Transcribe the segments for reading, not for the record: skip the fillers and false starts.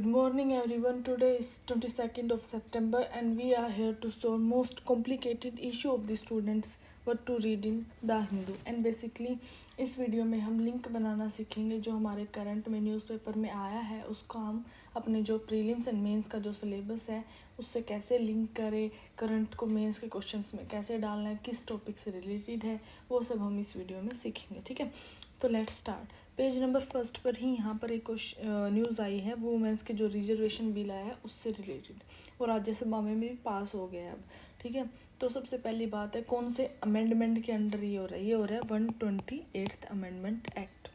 morning everyone. Today is 22nd of September and we are here to solve most complicated issue of the students what to read in The Hindu. And basically इस video में हम link बनाना सीखेंगे जो हमारे current में newspaper में आया है, उसको हम अपने जो प्रीलिम्स एंड मेंस का जो सिलेबस है उससे कैसे लिंक करें, करंट को मेंस के क्वेश्चंस में कैसे डालना है, किस टॉपिक से रिलेटेड है, वो सब हम इस वीडियो में सीखेंगे. ठीक है, तो let's start. Page number first पर ही यहाँ पर एक न्यूज़ आई है वुमेंस के जो रिजर्वेशन बिल आया है उससे रिलेटेड, और राज्यसभा में भी पास हो गया है अब. ठीक है, तो सबसे पहली बात है कौन से अमेंडमेंट के अंडर ये हो रहा है. ये हो रहा है 128th अमेंडमेंट एक्ट.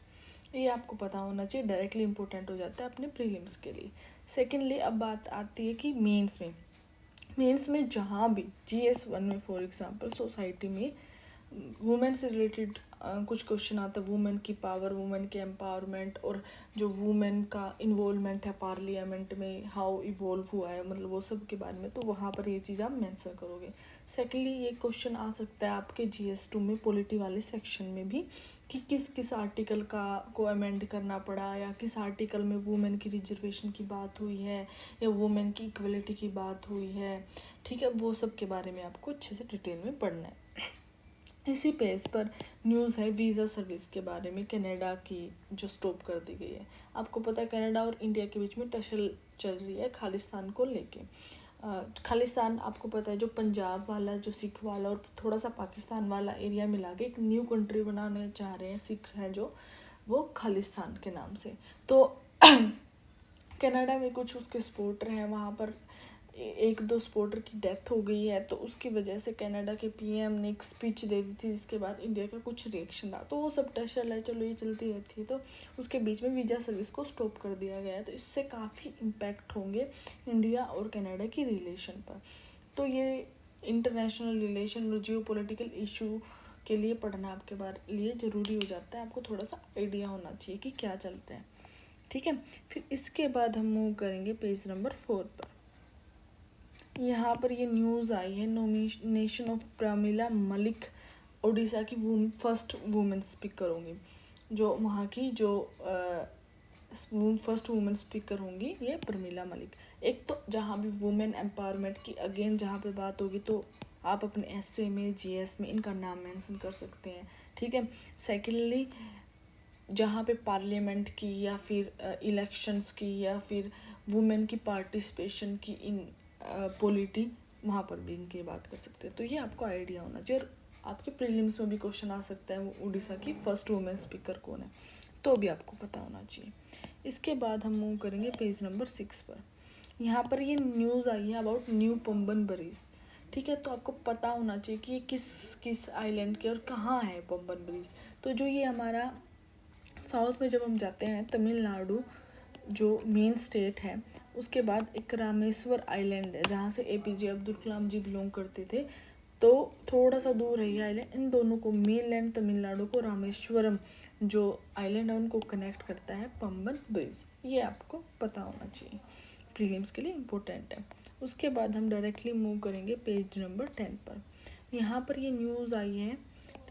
ये आपको पता होना चाहिए, डायरेक्टली इंपॉर्टेंट हो जाता है अपने प्रीलिम्स के लिए. सेकेंडली अब बात आती है कि मेंस में जहाँ भी GS1 में फॉर एग्जांपल सोसाइटी में वुमेन से रिलेटेड कुछ क्वेश्चन आता है, वुमेन की पावर, वुमेन के एम्पावरमेंट और जो वुमेन का इन्वॉल्वमेंट है पार्लियामेंट में, हाउ इवॉल्व हुआ है, मतलब वो सब के बारे में, तो वहाँ पर ये चीज़ आप मेंशन करोगे. सेकेंडली ये क्वेश्चन आ सकता है आपके GS2 में पॉलिटी वाले सेक्शन में भी कि किस किस आर्टिकल को अमेंड करना पड़ा, या किस आर्टिकल में वुमेन की रिजर्वेशन की बात हुई है या वुमेन की इक्वलिटी की बात हुई है. ठीक है, वो सब के बारे में आपको अच्छे से डिटेल में पढ़ना है. इसी पेज पर न्यूज़ है वीज़ा सर्विस के बारे में, कनाडा की जो स्टॉप कर दी गई है. आपको पता है कनाडा और इंडिया के बीच में टसल चल रही है खालिस्तान को लेके. खालिस्तान आपको पता है जो पंजाब वाला, जो सिख वाला और थोड़ा सा पाकिस्तान वाला एरिया मिला के एक न्यू कंट्री बनाने चाह रहे हैं सिख हैं जो, वो खालिस्तान के नाम से. तो कनाडा में कुछ उसके सपोर्टर हैं, वहाँ पर एक दो सपोर्टर की डेथ हो गई है, तो उसकी वजह से कनाडा के PM ने एक स्पीच दे दी थी जिसके बाद इंडिया का कुछ रिएक्शन था. तो वो सब टशल है, चलो ये चलती रहती है. तो उसके बीच में वीज़ा सर्विस को स्टॉप कर दिया गया है, तो इससे काफ़ी इम्पैक्ट होंगे इंडिया और कनाडा की रिलेशन पर. तो ये इंटरनेशनल रिलेशन और जियो पोलिटिकल इशू के लिए पढ़ना आपके बारे लिए ज़रूरी हो जाता है. आपको थोड़ा सा आइडिया होना चाहिए कि क्या चलता है. ठीक है, फिर इसके बाद हम मूव करेंगे पेज नंबर 4 पर. यहाँ पर ये न्यूज़ आई है नॉमिनेशन ऑफ प्रमिला मलिक ओडिशा की फर्स्ट वुमेन स्पीकर होंगी, जो वहाँ की जो फर्स्ट वुमेन स्पीकर होंगी ये प्रमिला मलिक. एक तो जहाँ भी वुमेन एम्पावरमेंट की अगेन जहाँ पे बात होगी तो आप अपने essay में GS में इनका नाम मेंशन कर सकते हैं. ठीक है, सेकेंडली जहाँ पे पार्लियामेंट की या फिर इलेक्शंस की या फिर वुमेन की पार्टिसिपेशन की इन पॉलिटी, वहाँ पर भी इनकी बात कर सकते हैं. तो ये आपको आइडिया होना चाहिए. और आपके प्रीलिम्स में भी क्वेश्चन आ सकता है वो उड़ीसा की फर्स्ट वुमेन स्पीकर कौन है, तो भी आपको पता होना चाहिए. इसके बाद हम मूव करेंगे पेज नंबर 6 पर. यहाँ पर ये न्यूज़ आई है अबाउट न्यू पंबन ब्रिज. ठीक है, तो आपको पता होना चाहिए कि ये किस किस आइलैंड के और कहाँ है पंबन ब्रिज. तो जो ये हमारा साउथ में जब हम जाते हैं तमिलनाडु जो मेन स्टेट है, उसके बाद एक रामेश्वर आइलैंड है जहाँ से APJ अब्दुल कलाम जी बिलोंग करते थे. तो थोड़ा सा दूर है ये आइलैंड. इन दोनों को मेनलैंड तमिलनाडु को रामेश्वरम जो आइलैंड है उनको कनेक्ट करता है पंबन ब्रिज. ये आपको पता होना चाहिए, प्रीलिम्स के लिए इम्पोर्टेंट है. उसके बाद हम डायरेक्टली मूव करेंगे पेज नंबर 10 पर. यहाँ पर ये न्यूज़ आई है,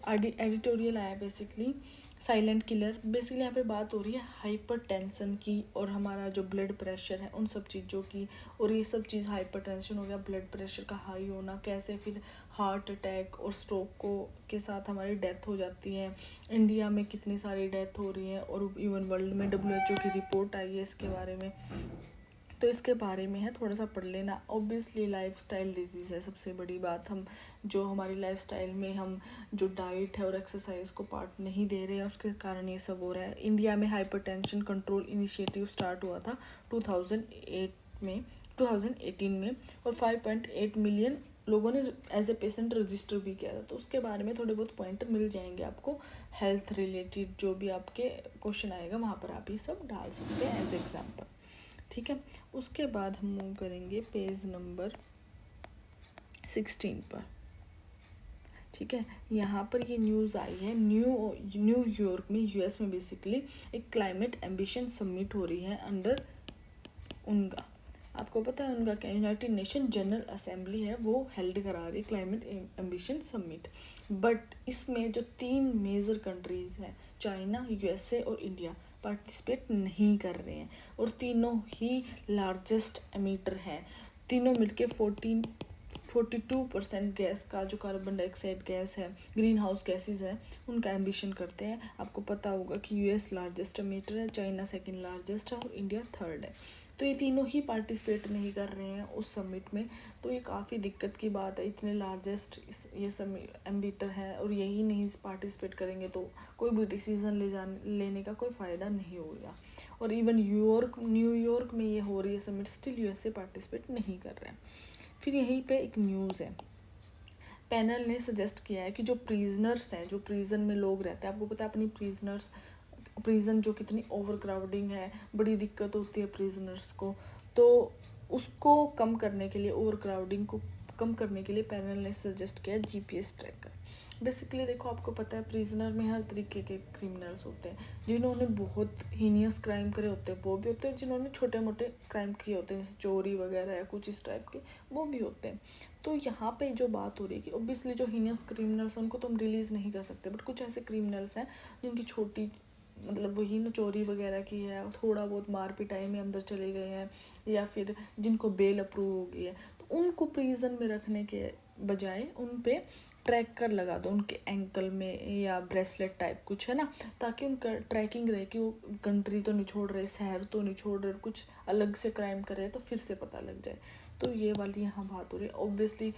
एडिटोरियल आया बेसिकली साइलेंट किलर. बेसिकली यहाँ पे बात हो रही है हाइपर टेंशन की और हमारा जो ब्लड प्रेशर है उन सब चीज़ों की. और ये सब चीज़ हाइपर टेंशन हो गया, ब्लड प्रेशर का हाई होना, कैसे फिर हार्ट अटैक और स्ट्रोक को के साथ हमारी डेथ हो जाती है. इंडिया में कितनी सारी डेथ हो रही है और इवन वर्ल्ड में WHO की रिपोर्ट आई है इसके बारे में. तो इसके बारे में है, थोड़ा सा पढ़ लेना. ऑब्वियसली लाइफस्टाइल डिजीज़ है सबसे बड़ी बात. हम जो हमारी लाइफस्टाइल में हम जो डाइट है और एक्सरसाइज को पार्ट नहीं दे रहे हैं उसके कारण ये सब हो रहा है. इंडिया में हाइपरटेंशन कंट्रोल इनिशिएटिव स्टार्ट हुआ था 2018 में और 5.8 मिलियन लोगों ने एज ए पेशेंट रजिस्टर भी किया था. तो उसके बारे में थोड़े बहुत पॉइंट मिल जाएंगे आपको. हेल्थ रिलेटेड जो भी आपके क्वेश्चन आएगा वहाँ पर आप ये सब डाल सकते हैं एज एग्जाम्पल. ठीक है, उसके बाद हम मूव करेंगे पेज नंबर 16 पर. ठीक है, यहाँ पर ये न्यूज़ आई है न्यूयॉर्क में US में बेसिकली एक क्लाइमेट एम्बिशन समिट हो रही है अंडर उनका. आपको पता है उनका क्या, यूनाइटेड नेशन जनरल असेंबली है वो हेल्ड करा रही क्लाइमेट एम्बिशन समिट. बट इसमें जो 3 मेजर कंट्रीज़ हैं चाइना, USA और इंडिया, पार्टिसिपेट नहीं कर रहे हैं और तीनों ही लार्जेस्ट एमिटर हैं। तीनों मिलके 42% गैस का, जो कार्बन डाइऑक्साइड गैस है, ग्रीन हाउस गैसेज है, उनका एम्बिशन करते हैं। आपको पता होगा कि यूएस लार्जेस्ट एमिटर है, चाइना सेकंड लार्जेस्ट है और इंडिया थर्ड है। तो ये तीनों ही पार्टिसिपेट नहीं कर रहे हैं उस समिट में। तो ये काफ़ी दिक्कत की बात है, इतने लार्जेस्ट ये एम्बिटर है और यही नहीं पार्टिसिपेट करेंगे तो कोई भी डिसीज़न लेने का कोई फ़ायदा नहीं होगा। और इवन न्यूयॉर्क में ये हो रही है समिट, स्टिल यूएसए पार्टिसिपेट नहीं कर रहे हैं। फिर यहीं पे एक न्यूज़ है, पैनल ने सजेस्ट किया है कि जो प्रिजनर्स हैं, जो प्रिजन में लोग रहते हैं, आपको पता है अपनी प्रिजन जो कितनी ओवर क्राउडिंग है, बड़ी दिक्कत होती है प्रिजनर्स को, तो उसको कम करने के लिए, ओवर क्राउडिंग को कम करने के लिए पैनल ने सजेस्ट किया जीपीएस ट्रैकर। बेसिकली देखो, आपको पता है प्रिजनर में हर तरीके के क्रिमिनल्स होते हैं, जिन्होंने बहुत हीनियस क्राइम करे होते हैं वो भी होते हैं, जिन्होंने छोटे मोटे क्राइम किए होते हैं जैसे चोरी वगैरह या कुछ इस टाइप के, वो भी होते हैं। तो यहाँ पे जो बात हो रही है कि ओब्वियसली जो हीनियस क्रिमिनल्स हैं उनको तो हम रिलीज़ नहीं कर सकते, बट कुछ ऐसे क्रिमिनल्स हैं जिनकी छोटी, मतलब वही ना, चोरी वगैरह की है, थोड़ा बहुत मार पिटाई में अंदर चले गए हैं, या फिर जिनको बेल अप्रूव हो गई है, तो उनको प्रिजन में रखने के बजाय उन पे ट्रैकर लगा दो उनके एंकल में, या ब्रेसलेट टाइप कुछ है ना, ताकि उनका ट्रैकिंग रहे कि वो कंट्री तो नहीं छोड़ रहे, शहर तो नहीं छोड़ रहे, कुछ अलग से क्राइम कर रहे हैं तो फिर से पता लग जाए। तो ये वाली यहाँ बात हो रही है। ऑब्वियसली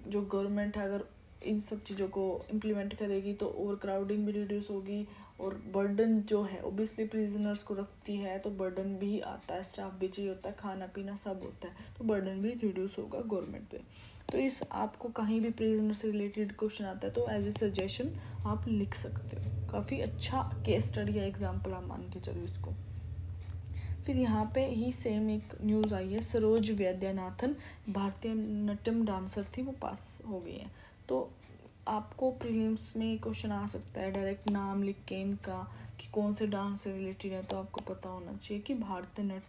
जो गवर्नमेंट है अगर इन सब चीज़ों को इम्प्लीमेंट करेगी तो ओवर क्राउडिंग भी रिड्यूस होगी, और बर्डन जो है ओब्वियसली प्रिजनर्स को रखती है तो बर्डन भी आता है, स्टाफ भी चाहिए होता है, खाना पीना सब होता है, तो बर्डन भी रिड्यूस होगा गवर्नमेंट पे। तो इस आपको कहीं भी प्रिजनर से रिलेटेड क्वेश्चन आता है तो एज ए सजेशन आप लिख सकते हो। काफ़ी अच्छा केस स्टडी या एग्जाम्पल आप मान के चलो इसको। फिर यहाँ पे ही सेम एक न्यूज़ आई है, सरोज वैद्यनाथन भारतीय नाट्यम डांसर थी, वो पास हो गई हैं। तो आपको प्रीलिम्स में क्वेश्चन आ सकता है डायरेक्ट नाम लिख के इनका कि कौन से डांस से रिलेटेड है, तो आपको पता होना चाहिए कि भारतनाट्यम